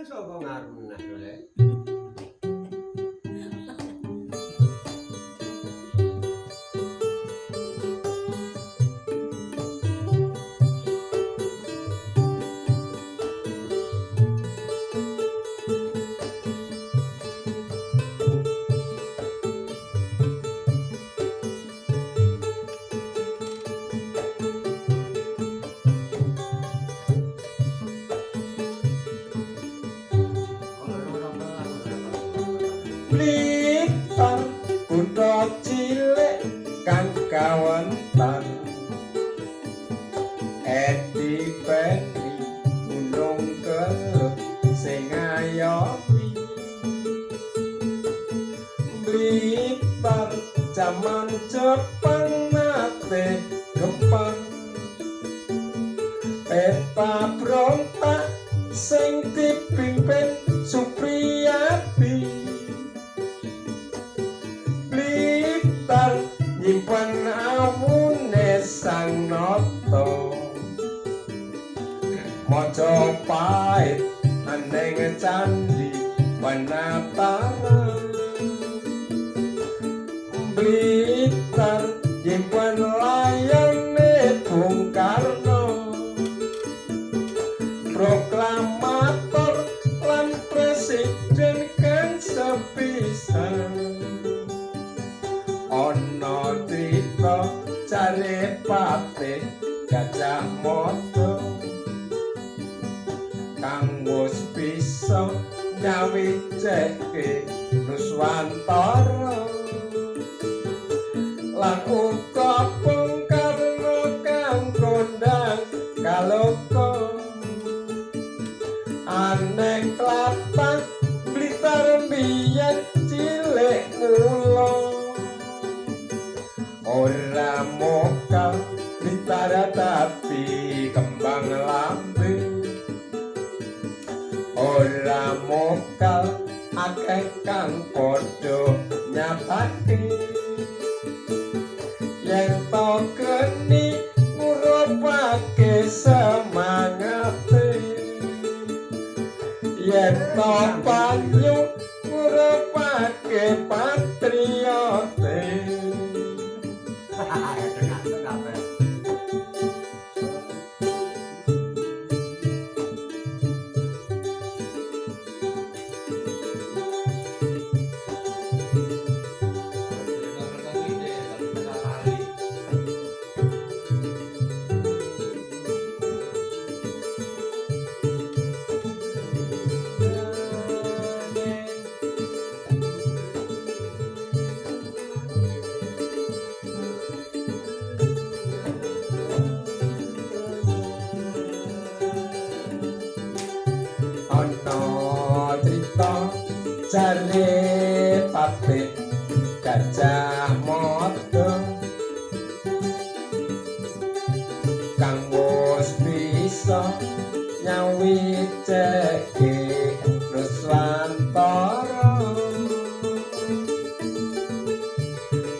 saka ngarep meneh lho. Blitar kutha cilik kang kawentar Edi Peni gunung kelut sing ayomi Blitar jaman Jepang nate gempar peta brontak sing dipimpin Supriyadi Blitar nyimpen awune sang nata Majapahit aneng candi Wanatara Blitar nyimpen layane Bung Karno proklamator lan presiden kang sepisan ana crita Carepate Gajah Mada kang wis bisa nyawiceke Nuswantara lan uga Bung Karno kang kondang kaloka aneh klapa Blitar mbiyen cilik mula ora mokal Blitar tapi kembang lambe ora mokal akeh kang padha nyatake yen to geni ngurupake semangate yen to banyu ngurupake patriote ana crita Carepate Gajah Mada kang wis bisa nyawiceke Nuswantara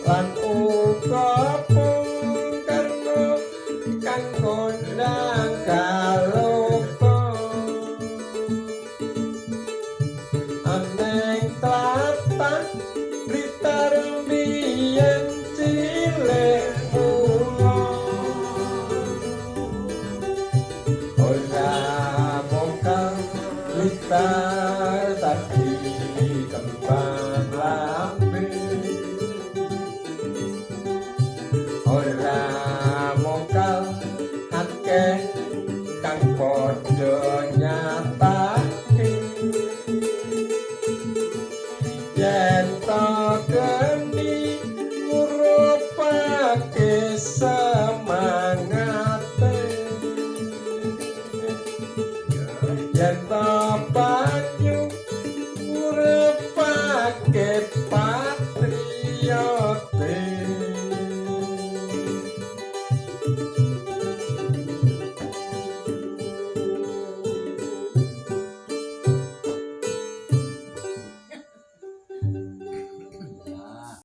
lan uga Bung Karno kang kondang kaloka aneng tlatah Blitar mbiyen cilik mula ora mokal Blitar